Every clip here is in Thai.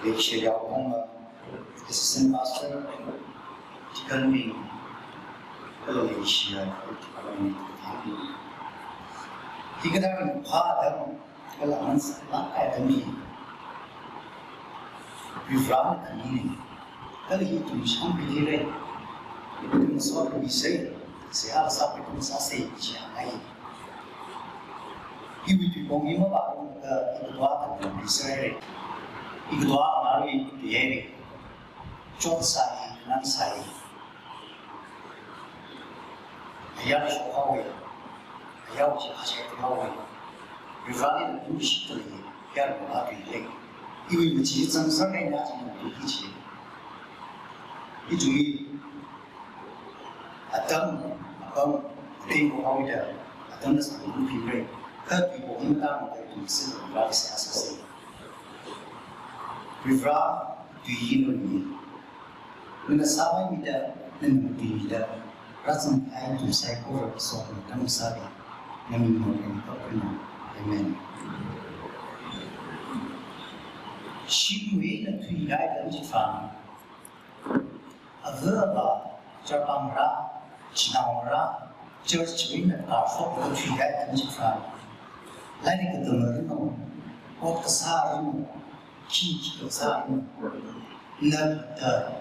也学了工了，这是神马斯跟命，这个也学了，一个他们爬的，这个浪子浪爱的命，比方的命，这个一种相比的人，一种说的比谁，谁还是比东啥谁强哎。因为对方因为把那个一个多的比赛，一个多哪里别的，中赛、南赛，还要说好位，还要去还是好位，比方的东西这里要把对类，因为我其实真实人家这种对起，你注意，等对方好的，等的是很平衡。他对我们当的对是比较相似的，比方对应的你，那个稍微的，那么对的，那种爱对赛或者说的那么啥的，那么我们都可能，amen。行为的推来的地方，吧，这帮人，其他人，就是行为的打说的推来的地方。来那个等人我个啥人，几个啥人，那的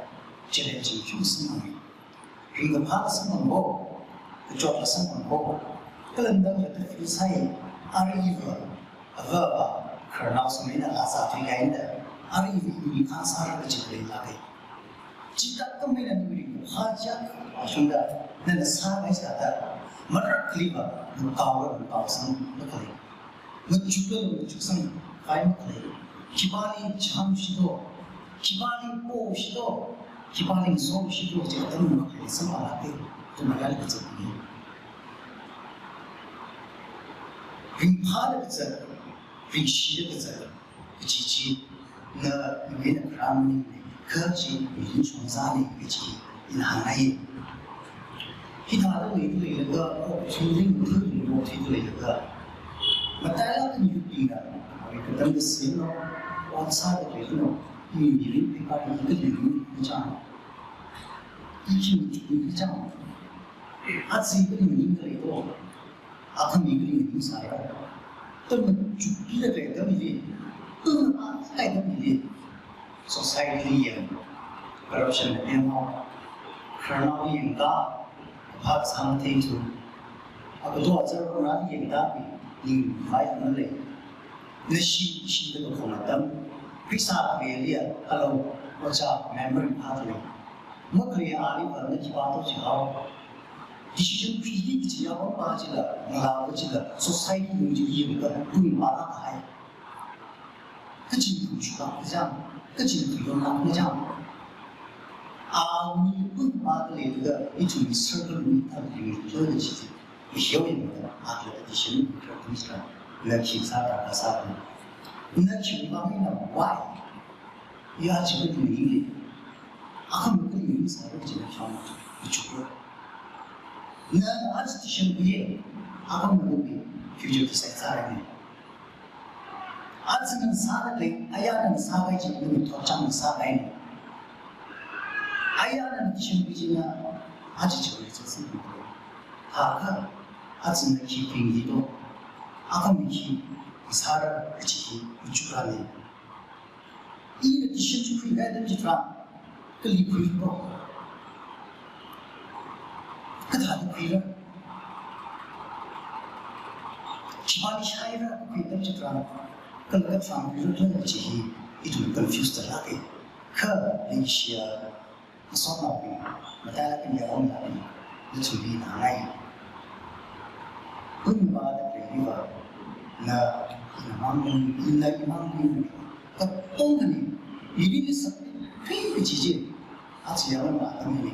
这个就是什么？人个怕什么么？做了什么么？个人当的比赛，吧，可能是没那拉萨推开的，你看啥人就可以拉开。其他都没人对你哈家兄弟，那个啥没啥的，没人可以吧？高升不可以。我觉得我就是还不可以，基巴里长许多，基巴里高许多，基巴里瘦许多，这个都能可以生活下来，就没那个责任。人怕那个责任，人惜那个责任，其实那没那个方面的科技人创造的一个机，银行来的，其他的那个从人特别多推出来那个。我带了个女兵的，我一个当个师傅，我差的就是那女人被把一个女人这样，一个这样，是一个女人的来多，他们一个女人啥样，他们主力的来到你的，来到你的，说晒的眼，而现在变化，看到眼大，怕长天出，个多少人让眼大比。你买什么嘞？那是这个空档，为啥可以练 ？Hello， 我叫 memory pathway， 我可以阿里巴巴那几把都去好，其实不一定只要我把这个拿过去的，说晒的东西有个不能把它开，这几个去搞这样，这几个用哪个这样？你不把这里的一种社会里它有这个事情。小人的觉得这些人这东西那其他的啥的，那情况呢外，要这个女人，们跟女人啥的这个方面不足了。那这些不也，们那边就是在啥的呢？这能啥的嘞？能啥的就能做长啥的呢？能这些不行呢？就会做什么？只能去平移动，们去啥的而且不出来的，你的先去可以来的地方，跟你可以多，跟他就可以了，起码你下一个可以的地方，跟那个方比如说这些一种confused的那个，可那些说毛病，我带来跟聊毛病，你处理哪来？不把的给你吧，那一忙人，他懂的你，一定是非个季节，只要把他们的，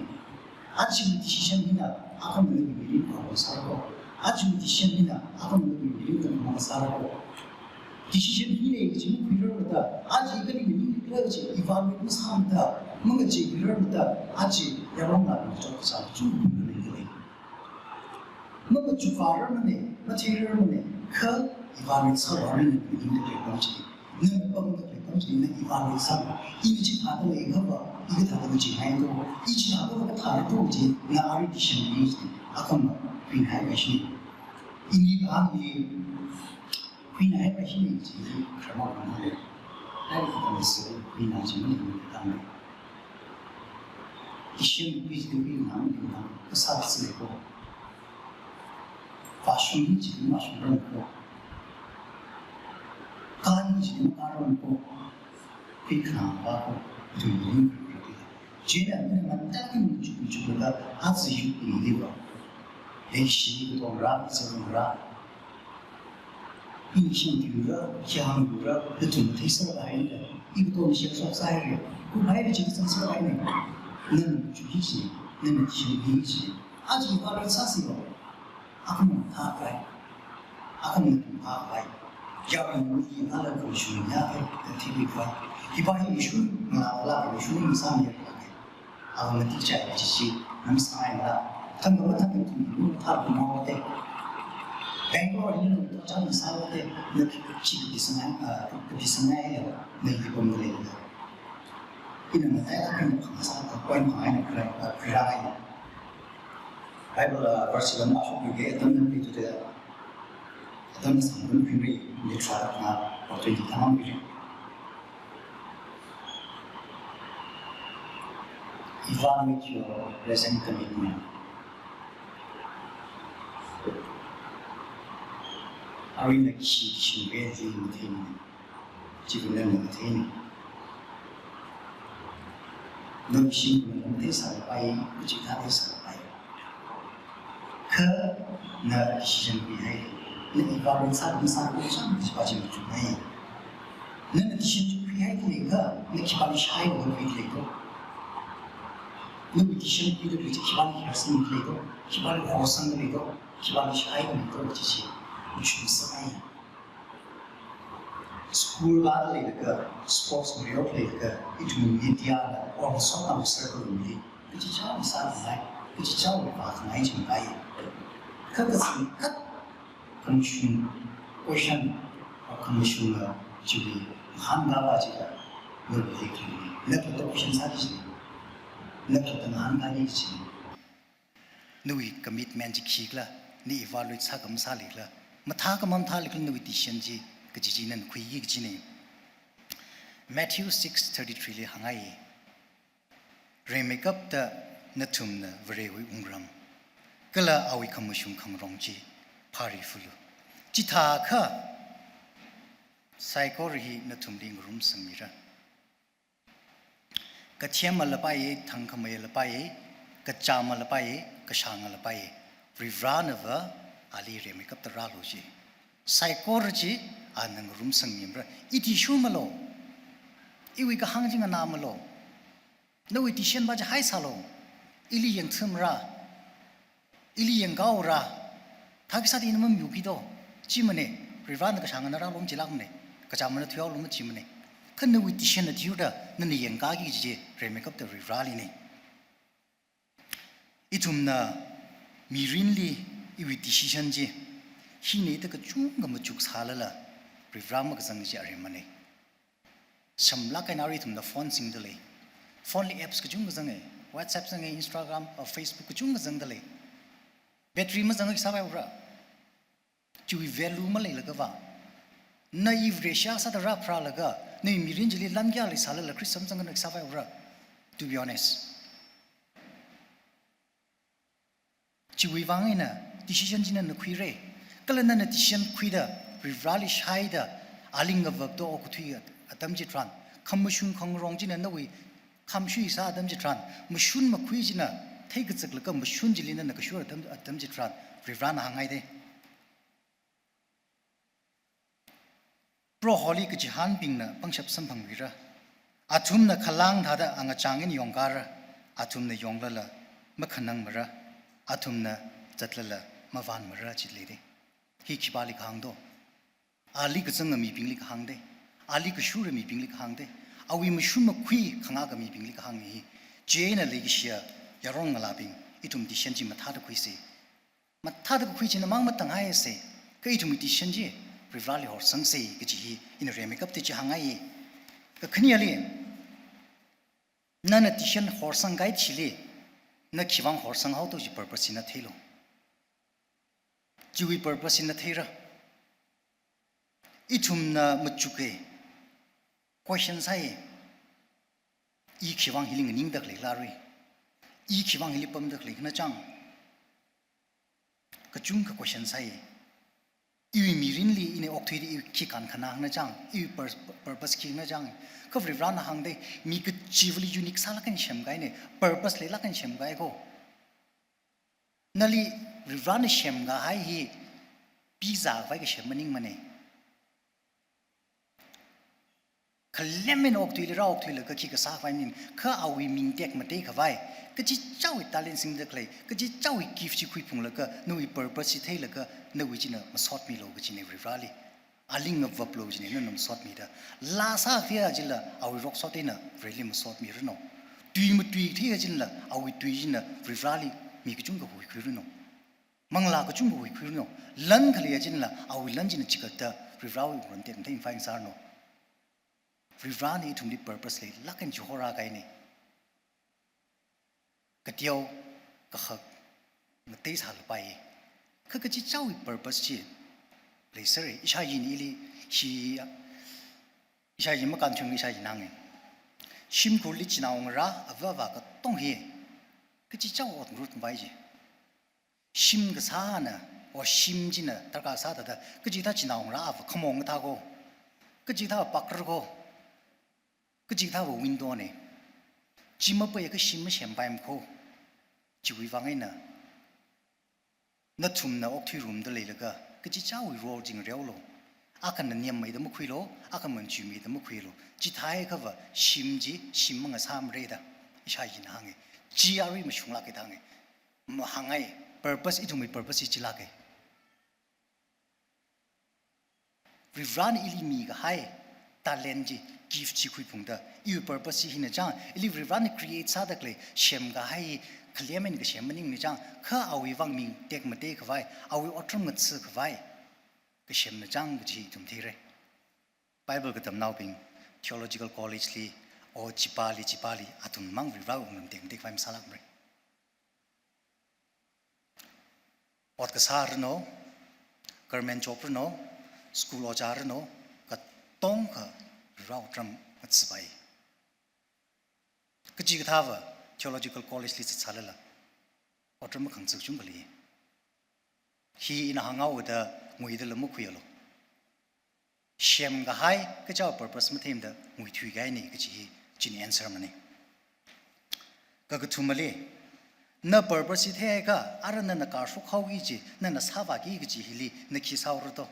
就提醒你了，他们的女人搞啥个，就提醒你了，他们的女人搞啥个，提醒你那个就没亏了的，这个女人那个一方面不上的，那个这个人的，就要让他们做啥做那个。那么就发人们呢，那这人们呢，可一方面策划人的东西，能帮的当时那一发为上，因为其他的那个吧，一个他那个进来多，一其他的那个他的东西，那阿里的生意，阿个嘛，平台关系，因为把你平台关系以及什么什么的，那个东西平台什么的当然，一些必须得平常平常不杀死那个，把生意这个嘛生意个。干净的打扰过，非常花过，就已经可以了。既然那么大的就觉得还是有比例的，练习一个多让这种让，硬性有了，强有了，那总体是来的，一个东西说在的，不来的这个真是来的，能具体，能行理解，而且话的啥时候，阿个能他来，阿个能他来。yang ini adalah khususnya ketika kita isu mengalah isu misalnya awal nanti cakap sisi misalnya kan kita tak tahu tak mau deh Bangkok ini untuk jangan salah deh nak cik di sana ya nak ikut mereka ini mereka kan masalah poin poin kerai Bible versi masuk juga teman itu tidak teman sambil pilih Literatura waktu itu tamam bir Evaluate your present commitment. Are we like she really maintain 지금 maintain 너 지금 maintain 살아봐야 그지 다들 살아봐야 그나 시즌 비해 내 이발은 사람 참 빠지면 좋네. 너는 디션 좀 피할 테니까 내 기발이 샤이고 보이고 너 디션 피도 이제 기발이 할수 있고 기발이 고상도 있고 기발이 샤이고 있고 지시 주의사이 스쿨 가들이니까 스포츠 무료니까 이좀 미디어나 어서 나올 서클이 그지 참 사람이 그지 참 많이 좀 봐요. 그것은 commission question commission 주기 한 가지가 넓게 이렇게 또 question 사기지 이렇게 또 한 가지지 누이 commitment 지키라 니 evaluate 사금 살리라 마타가 맘탈리그 누이 디션지 그 지지는 구이기 지네 Matthew 6:33리 항아이 레메컵 다 나툼나 브레위 웅람 그라 아위 commission 강롱지 파리풀루 지타카 사이코르히 나툼링 룸 섬미라 가티엠말라바이 탕카마엘라바이 가짜말라바이 가샹알라바이 리브라나바 알리 레미캅타라로지 사이코르지 아는 룸 섬미라 이티슈말로 이위가 항징아 나말로 너 이티션 바자 하이살로 일리 영틈라 일리 영가오라 타기사디 이놈은 묘기도 지문에 리반드가 상하나랑 롬 지락네 그자문에 튀어 롬 지문에 근데 위 디션의 뒤우다 너네 영가기지 레메컵도 리발이네 이tum나 미린리 이위 디시션지 희네도 그 중가 뭐죽 살라라 리브라마 그 상지 아레마네 삼라카이 나리 tum나 폰 싱들레 폰리 앱스 그 중가 상에 WhatsApp 상에 인스타그램 페이스북 그 중가 상들레 배터리 맞는 거 사봐요라 주위 value 말래 그거 naive resha sadara pralaga nei mirinjili lamgyali salala krisam sangana sa봐요라 to be honest 주위 방이나 decision 지는 그이래 그런데 decision 그이다 rivali shaida alinga vagdo okuthi adamjitran khamshun khangrongji나 너위 감슈이사 adamjitran mushun makhuijina 태그적을까 무슨 질리는 그 쇼를 덤짓란 리브란 항아이데 프로홀리 그 지한빙나 방샵 선방위라 아툼나 칼랑 다다 앙아 장인 용가라 아툼나 용라라 마카낭 마라 아툼나 잣라라 마반 마라 질리데 히 키발리 강도 알리 그 정가 미빙리 강데 알리 그 슈르 미빙리 강데 아위 무슨 막휘 강아가 미빙리 강이 제나 레기시아 여론 갈라빙 이tum 디션지 마타도 쿠이세 마타도 쿠이지는 망마땅 하에세 그 이tum 디션지 리발리 호성세 그지 인 레메컵 되지 항아이 ก็ขึ้นยังเลยนั่นที่ฉันหัวสังไกด์ชิลีนั่นคิดว่าหัวสังเขาตัวจี purpose นั่นเท่าไหร่จีวี purpose นั่นเท่าไหร่อีทุ่มน่ะมุจุเก question ใส่อีคิดว่าฮิลิงนิ่งดักเลยลารีอีคิดว่าฮิลิปั๊มดักเลยนั่นจังก็จุ่มก็ question ใส่อีวิมีรินลีอินเอออกทุยอีคิดกันขนาดนั่นจังอี purpose คิดนั่นจังก็ฟรีร้านหางได้มีก็ชีวิตยูนิคสาระกันเชื่อมกันเนี่ย purpose เลยละกันเชื่อมกันก็นั่นลีร้านเชื่อมกันให้ฮีพิซซ่าไว้ก็เชื่อมมันนิ่งมันเนี่ยขลุ่มไม่นอกทุยเลยเราออกทุยเลยก็คิดก็สาไว้มินข้าเอาวิมิงเด็กมาเด็กเขาไว้ก็จีเจ้าอีตาเลนสิงเด็กเลยก็จีเจ้าอีกิฟต์ชีคุยพงเลยก็นู่นอี purpose ที่เลยก็นู่นวิจินะมาสอดมีโลก็จีในฟรีร้านเลยอาลิงกับวับโลจีเนี่ยนู่นมาสอดมีเด้อลาซาที่อาจิละเอาวิร็อกสอดเนี่ยฟรีเลยมาสอดมีรู้เนาะตุยมาตุยที่อาจิละเอาวิตุยจีนะฟรีร้านเลยมีก็จุ่มกับหุยคุยรู้เนาะมังลาก็จุ่มกับหุยคุยรู้เนาะลันขลีอาจิละเอาวิลันจีนะจิกเตอร์ฟรีร้านวันเต็มที่ฟังสารเนาะฟรีร้านนี่ทุ่มที่ purpose เลยลักกันจู่หัวราไกนี่ก็เดียวก็ขักมันตีสาลไปคือก็จีเจ้าอี purpose จีเลยสิอิชายินอีลีชีอิชายินมาการชงอิชายินนั่งเองชิมกุลิจินาองระอวว่าก็ต้องเฮก็จีเจ้าอดรู้ตัวไปจีชิมก็ซานะว่าชิมจีนะตระการซาแต่ก็จีท่าจินาองระอวขโมงก็ท่าก็จีท่าปักรก็จีท่าว่าวินโดว์เนี่ยจีมาไปก็ชิมไม่เชื่อมไปมั้งเขาจีวิวังไงนะนั่นทุ่มน่ะออกที่รูมตัวเลยแล้วก็จีเจ้าวิโรจริงเรียวโลอาการนั้นเนี่ยไม่ได้มาคุยโลอาการมันจีไม่ได้มาคุยโลจีท้ายก็ว่าชิมมันก็สามเรื่องได้ใช่ยินหางไงจีอารีมาช่วงละกันหางไงมาหางไง purpose อีทุ่มมี purpose จีละกันวิวังอิลิมีก็ให้talent ji gift ji kui phung da you purpose hi na jang ili run create sa dak le shem ga hai klemen ga shem ning ni jang kha awi wang ming tek ma te khwai awi otrum ngat se khwai ga shem na jang ji tum thi re bible ga tam nau ping theological college li o chipali atun mang ri rau ngam tek tek phai salak bre ot ka sar no government job no school ojar noต้องก็เราทำมัดสบายก็จีก็ท่าว่า theological college ลิสต์อะไรล่ะเราทำมันขังซึกจุ่มกะลีฮีน่าหางเอาแต่มวยเดลมุขยาลเชื่อมก็ให้ก็เจ้า purpose ไม่เทียมแต่มวยถุยไงนี่ก็จีนี่ answer มันนี่ก็ทุ่มมาเลยนั่น purpose ที่แท้ก็อะไรนั่นการสุขเขาอีจีนั่นสาวกี่ก็จีฮิลีนั่นขี้สาวรู้ตัว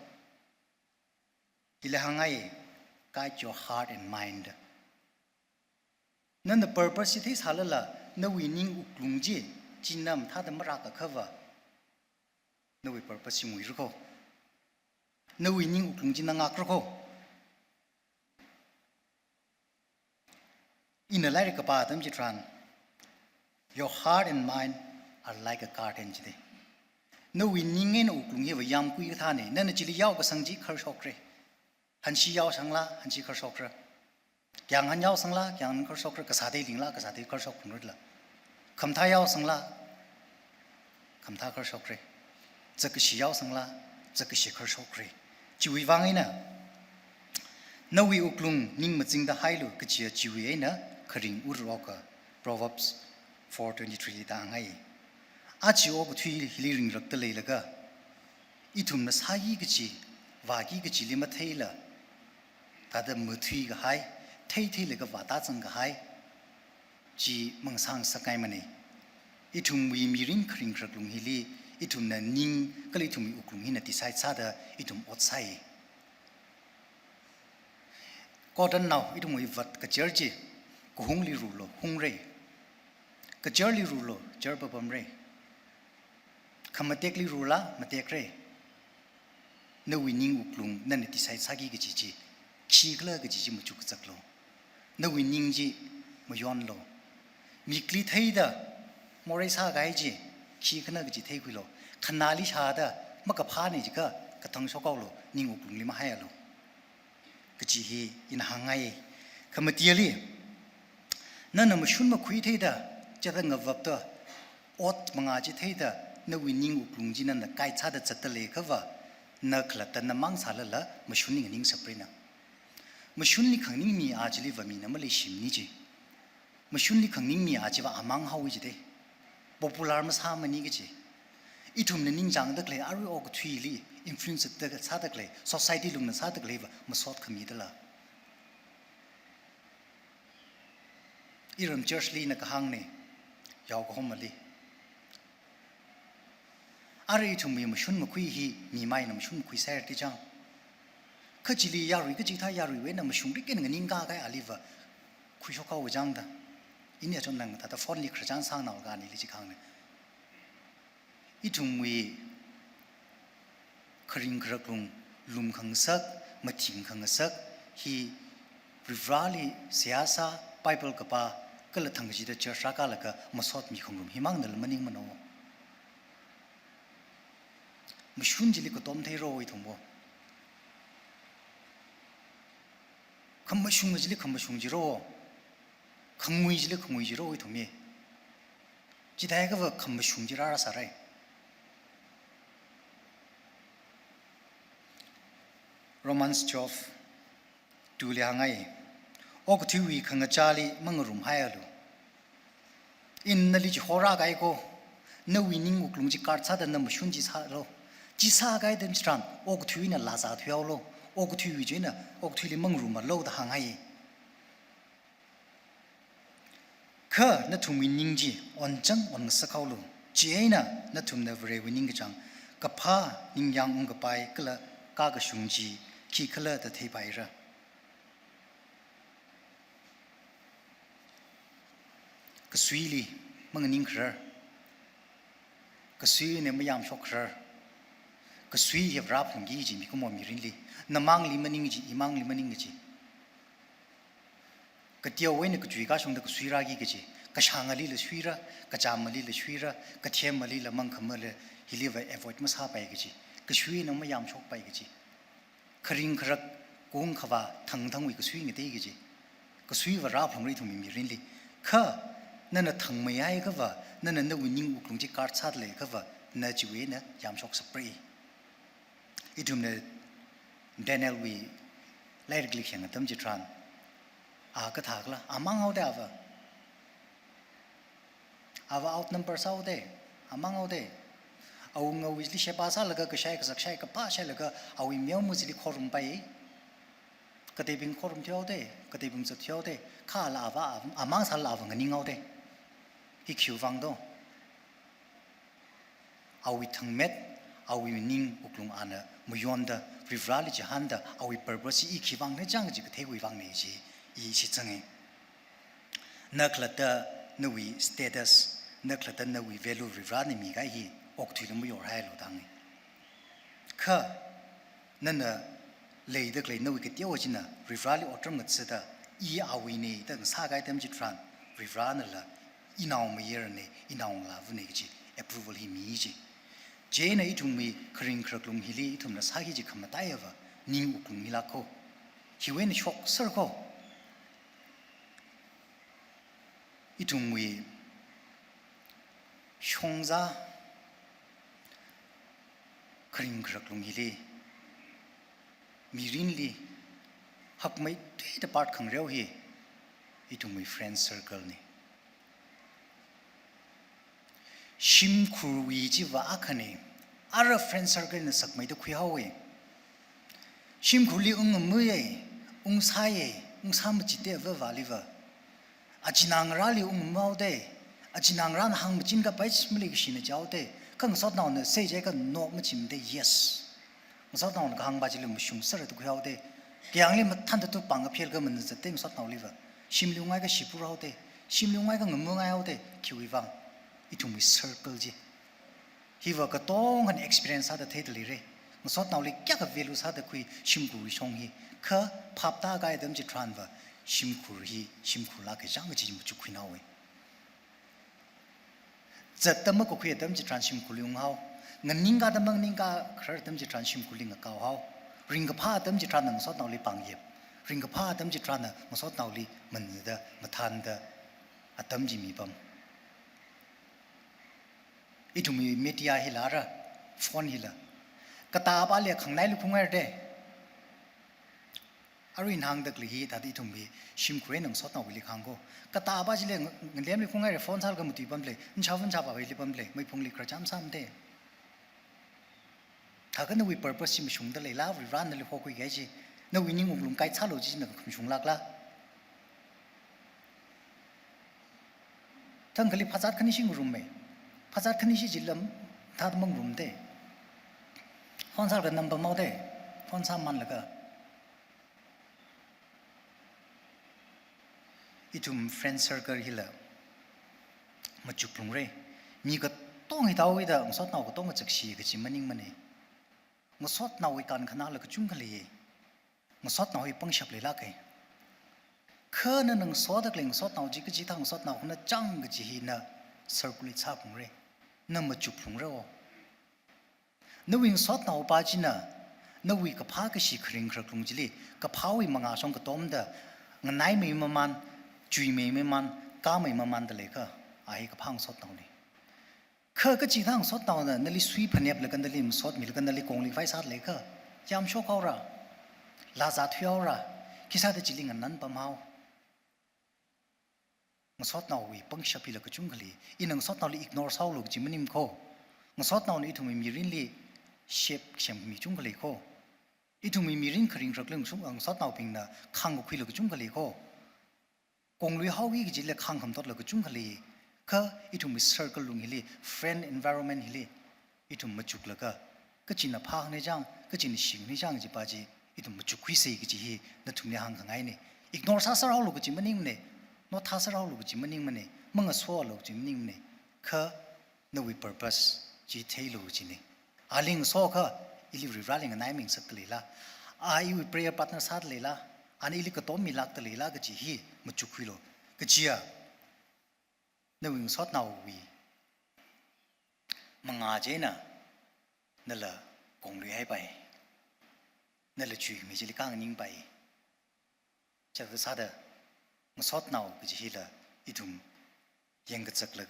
อิเลหังไง guide your heart and mind นั่น purpose ที่สาระละนั่นวินิงอุกลุงจีจีนำท่าดมรักกับเขานั่นวิ purpose มวยรู้เขานั่นวินิงอุกลุงจีนังอักรู้เขาอินอะไรกับป้าตั้มจิตรัน your heart and mind are like a garden จีเดนั่นวินิงเงินอุกลุงเหี้ยวยามคุยกับท่านเนี่ยนั่นจิลิยาวกับสังจีคาร์ชอกเรฮันชียาวสังละฮันชีคาร์ชอกเรยังฮันยาวสังละยังคาร์ชอกเรกษาได้ลิงละกษาได้คาร์ชอกผุนรุดละคำท้ายาวสังละคำท้าคาร์ชอกเรจะก็ชียาวสังละจะก็ชีคาร์ชอกเรจีวิวังไงนะนาวิอุกลุงนิ่งมาจิงดาไฮลูก็จีจีวิไอ้นะคริงอุรอกะ Proverbs 4:23ต่างไงอาจีโอก็ทุยลิริงรักตะเลยละก็อีทุ่มน่ะสายก็จีวากีก็จีลิมาเทละแต่เดิมมือทุยก็ให้เทเลยก็ว่าตาจังก็ให้จีมังสังสักไงมันนี่อีทุ่มวีมีริงคริงรักลุงฮิลีอีทุ่มน่ะนิ่งก็เลยทุ่มมีอุกลุงฮิน่ะติดใส่ซาเดออีทุ่มอดใส่ก็ดันเอาอีทุ่มวีวัดก็เจอจีก็หงลีรูโลหงเร่ก็เจอลีรูโลเจอปะปมเร่คำมาเตกลีรูละมาเตกเร่นวินิงอุกลุงนั่นติดใส่ซากีก็จีขี้กล้าก็จีมาจุกจักโลนวินิงจีมาย้อนโลมีกลีไทยเดอมอริซาไกจีขี้ขนาดก็จีไทยคุยโลขนาลิชาเดอมักกะพานี่จีก็กระทังชกเอาโลนิงอุกลุงลิมาให้โลก็จีฮีอินหางไง คำเตียลี่นั่นน่ะมันชุนมาคุยเท่าจะตั้งกับวับตัวอดมังอาจจะเท่านั่นวินิงอุกลุงจีนั่นน่ะใกล้ชาติจัตเลกว่านักละแต่น้ำมังสารละมันชุนนี่นิ่งสเปรนะมันชุนนี่ขังนิ่งมีอาจจะลีว่ามีน้ำมันเลยชิมนี่จีมันชุนนี่ขังนิ่งมีอาจจะว่าอามังเฮาจีเด้popular มาสามันนี่ก็จีอีทุ่มเนี่ยนิ่งจังตะเลยอารุออกทุยลีอินฟลูเอนซ์ตะชาตะเลย society ลุงน่ะชาตะเลยว่ามันสอดขมีตะละอีรำเจอร์ลีนักฮังเนี่ยยาวก็หอมมาลีอะไรทุ่มมีมันชุนมาคุยฮีมีไม่นะมันชุนคุยแซ่ที่จังข้าจิลียารุยก็จิตายารุยเว้นนะมันชุนริกเกนเงินนิงกาไกอาลีว่าคุยชกเอาจังดาอินเนี่ยจนนั่งแต่ฟอนลีครจังสร้างหน้าการนี่ลิจิคังเนี่ยอีทุ่มมีคริงครักลุงลุมขังซักมาทิ้งขังซักฮีริฟราลีเสียซาไบเบิลกับปาก็เลยทั้งจีเดเจอรักอะไรก็มาสอดมีของลุมหิมังนั่นมันนิ่งมันเอามาชุนจิลิก็ต้มเทโรอีทุ่มบ่คำมาชุนจิลิคำมาชุนจิโร่คำงุยจิลิคำงุยจิโร่อีทุ่มยี่จิได้ก็ว่าคำมาชุนจิราสอะไรRomans 12ดูเลี้ยงไงโอ้ก็ที่วีขังจารีมังรุมหายลูอินนั่นลิจิโหราไกโก้นวินิงอุกลุงจิการ์ดซาดันนำชุนจิซาโลจิซาไกเดนสตรันโอ้ก็ที่วีน่ะลาซาทเวลโลโอ้ก็ที่วีจีน่ะโอ้ก็ที่ลิมังรุมมาโลดหางไงข้านั่นทุ่มวินิงจีอ่อนจังอ่อนสักเขาลูเจ้าน่ะนั่นทุ่มนั่นเรวินิงจังกับพานิงยังองกับไปก็ละกากชุงจีขี้ขลุ่ยแต่เทไประก็สุยลีมังนิ่งคราก็สุยเนี่ยไม่ยามชกคราก็สุยเหยียบรับหงกี้จีมีก็มอมีรินลีน้ำมังลีมันนิ่งจีอีมังลีมันนิ่งจีก็เที่ยวเว้ยเนี่ยก็จุยก้าชงแต่ก็สุยรากีก็จีก็ช่างลีเลยสุยระก็จามลีเลยสุยระก็เทียมลีละมังขมือเลยฮิลีไว้เอฟวอร์ดมาซาไปก็จีก็สุยเนี่ยไม่ยามชกไปก็จีคริงครักกุ้งขวาทั้งวิก็สุยเงี้ยได้ก็จีก็สุยว่ารับหงรีทุ่มมีรินลีข้านั่นน่ะทั้งไม่ได้ก็ว่านั่นน่ะนั่นวินิงอุกลุงจีการ์ดชาติเลยก็ว่านั่นจีเวน่ะยามชกสเปรย์อีทุ่มเนี่ยเดนเนลวีไล่กลิกเห็นตั้มจิตรันก็ถากละมังเอาได้เอาเอาท์นัมเบอร์เอาได้มังเอาได้เอาเงาวิสลิเชปาซาแล้วก็ใช้ก็สักใช้ก็ป้าใช้แล้วก็เอาอีเมลมุสลิขอรุมไปก็ได้บินขอรุมเที่ยวได้ก็ได้บินจะเที่ยวได้ข้าละมังสาละเงินเอาได้อีคิวฟังดูเอาอีทั้งเม็ดเอาอีนิ่งอุกลงอันน่ะไม่ยอมเดอริฟราลิจิฮันเดอเอาอีเปอร์เบอร์ซีอีคิวฟังเนี่ยจังจีก็เทวิฟังเนี่ยจีอีชิจังเองนักละเดอนักวิสเตตัสนักละเดอนักวิเวลูริฟราเนี่ยมีกันฮีออกทุยแล้วไม่ยอมให้เราดังนี่ข้านั่นน่ะเลยเด็กเลยนักวิกเดียวจีน่ะริฟราลิออตรมกันเสด็จอีเอาวินี่ตั้งสากายเต็มจิตรันริฟรานั่นละอีน้องไม่เยอะเนี่ยอีน้องลาวุ่นเนี่ยจี approval ฮีมีจีเจน่ะอีทุ่มมีคริงครักลุงฮิลีอีทุ่มน่ะสากิจีขมาตายว่านิ่งอุกลุงฮิลาโคฮิเวนช็อกเซอร์โคอีทุ่มมีชงซาคริงครักลุงฮิลีมีรินลีหักไม่ได้แต่ปาร์ตขังเรียวฮีอีทุ่มมี friend circle นี่ชิมครูวีจีว่าอักเนี่ยอาร์เฟรนด์เซอร์เกิลเนี่ยสักไม่ได้คุยเอาเองชิมครูลีมือเองสายสามจิตเดวว่าลิวอาจินังราลีมือเอาเดอาจินังราหางมจินกับไปชิมลีก็ชินเจ้าเดข้างสอดนาวเนี่ยเสียใจก็โน้มจิมเด yes สอดนาวเนี่ยข้างบ้านจิลีมุชุมเสร็จตุคุยเอาเดกี่อย่างนี้มันทันตัวปังกับเพียรก็มันจะเต็มสอดนาวลิวชิมลีง่ายก็ชิบุเราเดชิมลีง่ายก็มือง่ายเอาเดคิวอีวังอีทุ่มมี circle จีฮีว่าก็ต้องหัน experience หาได้เท่าไหร่เลยมันสอดนาวเลยแก่กับ value หาได้คุยชิมกุยชงฮีข้าพับตาไกด์เดิมจะ ทรานว่าชิมกุยชิมกุลาก็จังก็จีมุจุคุยน่าเว้ยจัดแต่เมื่อก็คุยเดิมจะ ทรานชิมกุลิงเฮาเงินนิ่งกาแต่เมื่อนิ่งกาคราเดิมจะ ทรานชิมกุลิงกับเก่าเฮาริงกับผ้าเดิมจะ ทรานหนังสอดนาวเลยปังเย็บ ริงกับผ้าตั้มจิตรันน่ะมาสอดเอาลีมันเดามาทานเดาอัตตั้มจิมีปั๊มอีทุ่มมีเมดิอาฮิลาระฟอนฮิลากระตาบาเลียขังในลูกพงไงเด้อารินหางดักลีฮีแต่อีทุ่มมีชิมเครนนังสอดเอาวิลิขังก็กระตาบาจิเลงเงินเลี้ยงลูกพงไงเด้ฟอนซัลก็มุตีปั๊มเลยนชาวฟันชาวบ้าวิลิปั๊มเลยไม่พงลิกระจำซ้ำเด้ถ้าก็นึกว่า purpose ชิมชงได้เลยล่ะวิรันนั่นเลยพอคุยกันจีนึกว่ายิ่งลุงไก่ชาโลจีนึกคุมชงลักละทั้งคลิปภาษาคันนี้ชิงรุมไหมภาษาคันนี้ชิจิลำถ้าต้องมึงรุมเด้ฟอนซัลกันนำไปมาเด้ฟอนซัลมันเลยก็อีทุ่ม friend circle ฮิละมาจุกลงเลยมีก็ต้องให้เท่าไอ้เด้อสอดเอาก็ต้องมาจักชีก็จิมันยิ่งมันนี่งสอดเอาไว้การขนาดเลยก็จุ่มกันเลยงสอดเอาไว้ปังฉับเลยละกันเคยนั่นงสอดเลยงสอดเอาจีก็จีทางสอดเอาคนนั้นจังก็จีหินะ circulate ชาบุงเลยนั่นมาจุกลงเลยนั่นวิ่งสอดเอาไปจีน่ะนั่นวิ่งกับพาก็ชีคริงครักลงจีเลยกับพาวิ่งมังอาชงก็ต้มเด้องนายไม่มามันจุยไม่มันก้าไม่มามันเดเลยก็ไอ้กับพังสอดเอาเลยเคยก็จีทางสอดเอาเนี่ยนั่นเลยสวีปเนี่ยเลยกันนั่นเลยมันสอดมีเลยกันนั่นเลยกงเลยไฟสัตว์เลยก็ยามโชคเอาละลาซาทเอาละคิดซะแต่จีลิงอันนั้นปั๊มเอามันสอดเอาวิปังชับพิลก็จุ่มกันเลยอีนังสอดเอาเลย ignore เศร้าลูกจีมันนิ่มโคมันสอดเอาเนี่ยทุ่มมีรินเลยเชฟเชมมีจุ่มกันเลยโคอีทุ่มมีรินคริงรักเรื่องสุ่มสอดเอาพิงน่ะข้างก็คุยเลยก็จุ่มกันเลยโคกงลุยเฮาวิกจีเลยข้างคำตอดเลยก็จุ่มกันเลยก็อีทุ่มมี circle ลุงฮิลี friend environment ฮิลีอีทุ่มมาจุกเลยก็จีน่ะพาในจังก็จีน่ะสิงในจังจีป้าจีอีทุ่มมาจุกคุยเสียก็จีฮีนั่นทุ่มเนี่ยห่างข้างไงเนี่ย ignore ซาสระลูกก็จีมันนิ่งเนี่ยโน้ตท่าสระลูกก็จีมันนิ่งมันเนี่ยมึงก็สู้ลูกจีมันนิ่งเนี่ยก็นั่นวิ purpose จีเทลูกจีเนี่ยอาลิงสู้ก็อีลิวริบราลิงก็นายมิงสักเลยละอีวิ prayer partner สัตเลยละอันนี้ลิก็ต้องมีลักตเลยละก็จีฮีมาจุกคุยลูกก็จีอ่ะนั่นวิ่งสอดนาวีมังอาเจน่ะนั่นแหละกงลุยให้ไปนั่นแหละจุยมีจิลิก้างนิ่งไปจากที่ซาเดมันสอดนาก็จะฮีละอีทุ่มยังก็จักเลย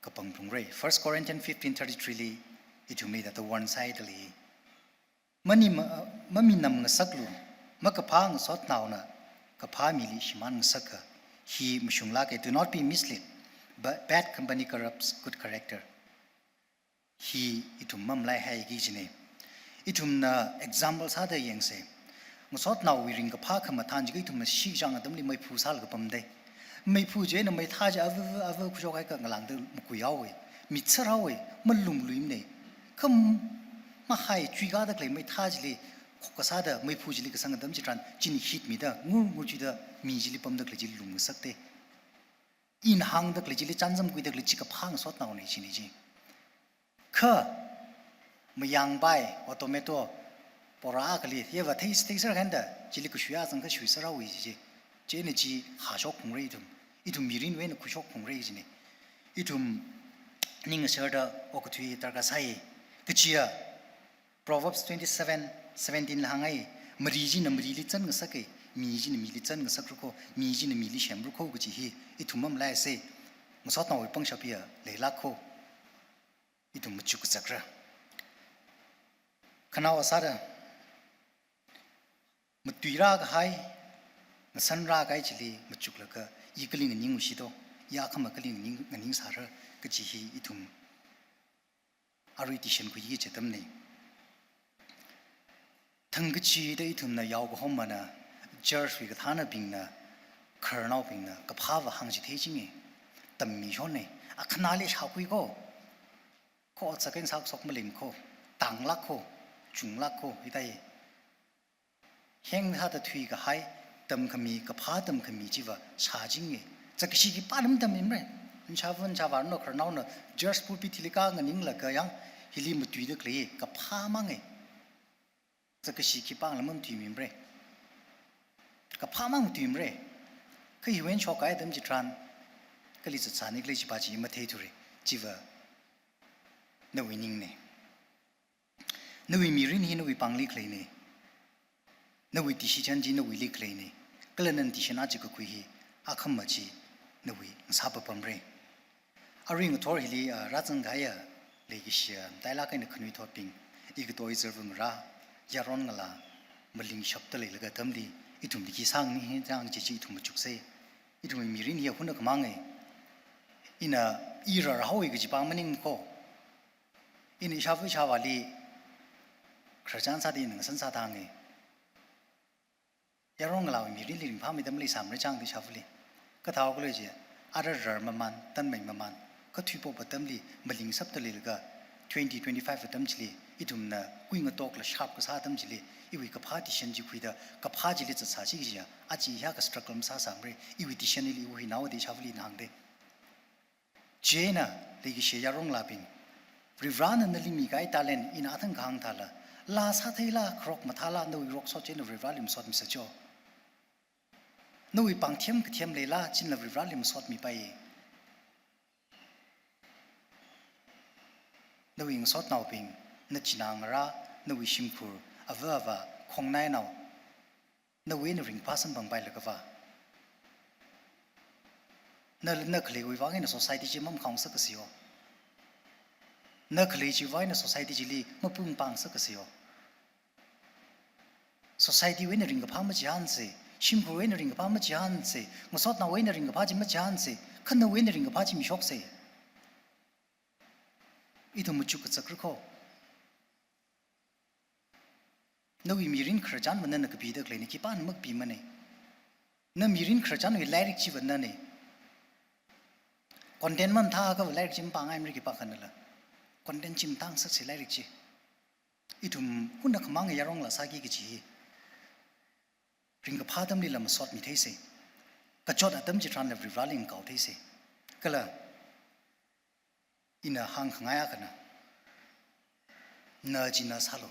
ก็ปังพงเร่ First Corinthians 15:33ลีอีทุ่มนี่แต่ตัว one side เลยมันนี่มันมีนำเงินสักลุ่มมันก็พาเงินสอดนาน่ะก็พามีลิชิมันเงินสักก็he มชุงลาก do not be misled but bad company corrupts good character he อีทุ่มมั่มไล่ให้กี่จีเนี่ยอีทุ่มน่ะ example ซาเดยังเสมันสอดนาวิริงกับพาขมาทานจีก็อีทุ่มมันชี้จังตั้มเลยไม่พูดสัลกับปั๊มได้ไม่พูดเจนไม่ท่าจะเอาคุยกันกับหลังเดิมมันคุยเอาเว้ยมิตรเอาเว้ยมันลุมลุยเนี่ยก็มาให้จุยกันได้เลยไม่ท่าจีเลยก็ซาเดไม่พูดจีเลยก็สังกัดตั้มจีรันจีนี่ฮิตมีเด้องูจีเด้อมีจีเลยปั๊มได้เลยจีลุมสักเด้อินหังได้เลยจีเลยจันจำคุยได้เลยจีกับพังสอดนาเนี่ยจีนี่จีก็ไม่ยังไปออโตเมโตปอราก็เลยเยอะว่าที่สเต็กส์กันเด้อจีเลยก็ช่วยสังกัดช่วยสระวิจีเจนี่จีหาชกคงเรื่องอีทุ่มมีรินเว้นคุยชกคงเรื่องจีนี่อีทุ่มนิ่งเสือเด้อโอ้ก็ทุยตระกัสให้ก็จีอ่ะ Proverbs 27:17ละหังไงมรีจีน่ะมรีลิจันก็สักไอ้มีจีน่ะมีลิจันก็สักรู้ก็มีจีน่ะมีลิเชมรู้ก็ก็จีฮีอีทุ่มมันไล่เซ่มันสอดเอาไว้ปังชาบีอ่ะเลยลักก็อีทุ่มมันจุกจักระขณะว่าซาเด้อมันตุยรากให้สันรากไอ้จีลีมันจุกแล้วก็อีกลิงนิ่งอุชิโตยาขมักลิงนิ่งสาระก็จีฮีอีทุ่มอารุดิฉันก็ยี่เจตมเนี่ยทั้งก็จีได้อีทุ่มน่ะยาวก็ห้องมันน่ะเจอร์สวิกท่าน่ะบิงน่ะคาร์นเอาบิงน่ะก็พาว่าหังจิเทจิงเองแต่มีชนเนี่ยขนาดเล็กชาวคุยก็จะกันสักสกมาลิมก็ต่างลักก็จุงลักก็อีได้เฮงท่าตะทุยก็ให้ตำขมีกับพาตำขมีจีว่าชาจิงเงจะกษีกิปาร์มตำมิมเร่ชาววันชาวบ้านนกครนาวน์ just พูดพิธีลิกาเงินยิ่งละก็ยังฮิลิมุตุยเด็กเลยกับพามังเงจะกษีกิปาร์ละมันตุยมิมเร่กับพามังตุยมิมเร่ก็ฮิเวนชอกไอ้ตำจิตรันก็ลิจสานิกเลยจีบาจีมาเทตุเร่จีว่านวินิ่งเนี่ยนวิมีรินฮินวิปังลิกเลยเนี่ยน นวิติชิจันจีนวิลิกเลยนี่ก็เลยนั่นติชนะจิกคุยอาคำมาจีนวิสาบปมเร่อาริงตัวฮิลีรัจังไงเลยกิเชียแต่ละกันขนุยทอปิงอีกตัวอิสระมรายารอนกลามลิงชับตะเลยละก็ทำดีอีทุ่มดิกิสังนี่จังจีจีทุ่มจุกเซอีทุ่มมีรินเฮียหุ่นก็มังไงอินะอีระเราอีกจีปังมันนิงโคอินชาวฟิชาวาลีคราจันซาดีหนึ่งสันซาทางไงยารอนกลามีรินลิงพามีดำลีสามระจังที่ชาวฟิลีก็ท้าวก็เลยจีอาร์เรอร์มันตันไม่มันก็ถือว่าตั้มลีมาลิงซับตะลีลก็2025ตั้มจิลีอีทุ่มน่ะกุยงตอกละชาบก็ซาตั้มจิลีอีวิกับพาดิฉันจีคุยดะกับพาจิลีจะสาชิกจีอาจีฮะก็สตรักลมซาสามเรอีวิดิฉันลีวินาวดิชาวลีนางเดเจน่ะลีกิเชียร์งลาบิงริวรานนั่นลีมีไกตาเลนอินาทั้งข้างทาละลาซาเทล่าครอกมาทาลาโนวิรกโซเจนริวราลิมสอดมิสจ่อโนวิปังเทียมกเทียมเลล่าจินลาริวราลิมสอดมีไปนวิงสอดนาวปิงนจินางระนวิชิมคูร์อเวอวะคงนายนาวนวินริงพาสันบังไปเลยก็ว่านักเลววิวากินในสังคมจีมั่มขังสักสิ่งนักเลวจีวายในสังคมจีลีมั่ปุ่งปังสักสิ่งสังคมจีเวนริงกับพามาจีฮันสิชิมคูร์เวนริงกับพามาจีฮันสิมุสอดนาวเวนริงกับพาจิมาจีฮันสิขันนาวเวนริงกับพาจิมิชอกสิอีทุมุจุกสักครู่นวิมีรินคราจันมันนั่นก็ปีเด็กเลยนี่กี่ปานมักปีมันเนี่ยนมีรินคราจันวิไลริกชีวันนั่นเนี่ยคอนเทนต์มันท่าก็ไลริกชิมปังไอ้ไม่กี่ปากกันนั่นแหละคอนเทนต์ชิมตั้งสักสิไลริกชีอีทุมหุ่นนักมังยารองละสักกี่จีริงกับพาดมลีละมาสอดมีเทสิกระจดอัตมจิตรันเลวริวาลิงเก่าเทสิก็ละอินาหังขงายกันนะนาจินาซาโล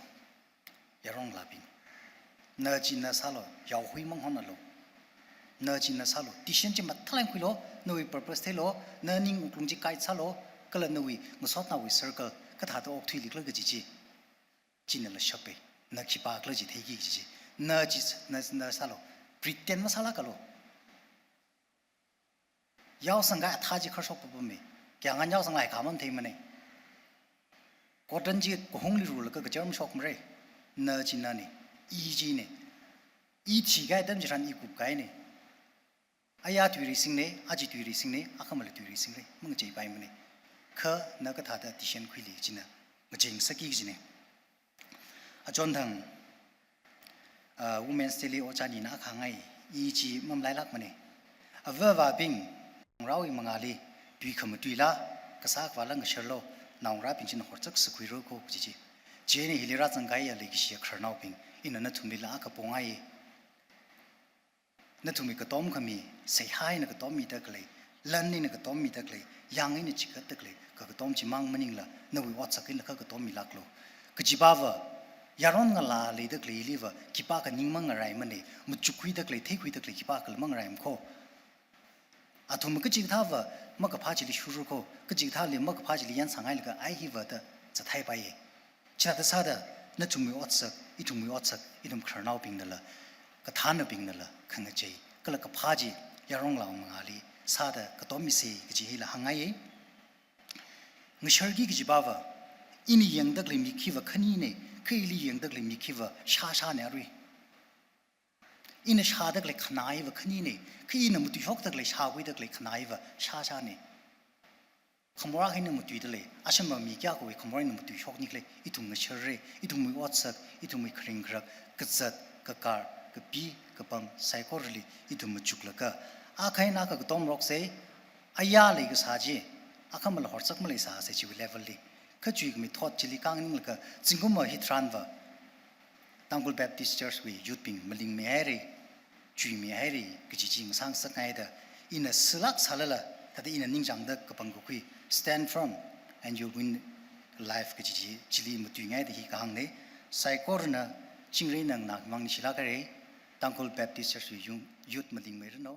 ยารองลาบิงนาจินาซาโลยาวหุยมังฮอนัลโลนาจินาซาโลดิฉันจะมาทลายคุยโลนวิ purpose เทโลนานิ่งอุกลุงจิกายซาโลก็เลยนวิมุสอดนาวิ circle ก็ถาตัวออกทุยลิกเลยก็จีจีนั่นละชอบไปนักชิปากเลยจีเทกี้จีนาจินาซาโล pretend มาซาลากะโลยาวสังกัดท่าจีเขาชอบปุ๊บมั้ยแกงานยาวสังไหลขามันเทมันเนี่ยกอดันจีก็หงลิรูแล้วก็เจอมันชอบมั้ยเร่นาจินานี่อีจีเนี่ยอีชีไก่เต็มจีรันอีกุบไก่เนี่ยอายาตุยริสิงเนี่ยอาจิตุยริสิงเนี่ยอาคำมาเลตุยริสิงเลยมึงใจไปมันเนี่ยข้านักท่าแต่ดิฉันคุยลีจีน่ะมึงจริงสักกี่จีเนี่ยอาจารย์ทั้งwomen's daily โอจานีน่าขังไงอีจีมันไล่ลักมันเนี่ยเวอร์ว่าบิงเราอีมังอาลีดุยขมุดุยละก็สักวันละก็เชื่อโลน้องรับเป็นจินหัวจักสกุยรู้ก็จีเจนี่ฮิลิรัตสังไกยอะไรกิเชียครนาวบิงอินนั้นทุ่มลีละก็ปงไงนั่นทุ่มก็ต้มขมีเสียหายนั่นก็ต้มมีตะเกลลันนี่นั่นก็ต้มมีตะเกลยังนี่จิกตะเกลก็ต้มจิมังมันนิงละนั่นวิวัตสักินละก็ต้มมีลักโลก็จีบ้าวะยารอนกันลาเลยตะเกลลีวะกีป้ากันยิงมังอะไรมันเนี่ยมุจุคุยตะเกลเทคุยตะเกลกีป้ากันมังอะไรมันโคอาทุมก็จิกท่าวะมักพาจิลิชูรุโคก็จิกท่าเลยมักพาจิลิยันสังไงเลยก็ไอฮิวะเดจะไทยไปชนะแต่ซาดะนั่นทุ่มมีวัตสักอีทุ่มมีวัตสักอีทุ่มครนาวบิงนั่นละก็ทานบิงนั่นละขังเจก็เลยก็พาจิยารองเหล่ามังอาลีซาดะก็ต้มมีเสกจิฮิละหังไงงเชอร์กี้ก็จิบ้าวะอินี่ยังดักเลยมีคิวะขันนี่เนี่ยคืออียังดักเลยมีคิวะชาเนี่ยรุยอินชาดักเลยขนายวะขันนี่เนี่ยคืออินมุตุยกดักเลยชาวิดักเลยขนายวะชาเนี่ยขโมยให้นมุตุยดักเลยอาชมามีแก่กูขโมยนมุตุยกนี่เลยอีทุ่งเชอร์อีทุ่งมีวัตสักอีทุ่งมีคริงกรักกษัตริย์กการกปีกปังไซโครลีอีทุ่งมุจุกละก็อาใครนักก็ต้มรกเสอายาเลยก็สาจีอาคำมันหอดสักมาเลยสาเสจิวิเลเวลลีก็จุยก็มีทอดจิลิกังนี่ละก็จิงกุมาฮิตรันวะตั้งกุลแบปติสต์เชิร์ชวียุดปิงมลิงเมียรีจุยเมียรีก็จีจิงสังสักไงเด้ออินสลักสาละแต่อินนิ่งจังเด็กก็ปังกุคุย stand firm and you win life ก็จีจิลิมุตุยไงเด้อฮีกังเนี่ยไซโครนะจิงเรนังนักมังนิชิลากะเรตั้งกุลแบปติสต์เชิร์ชวียุดมลิงเมียรีโน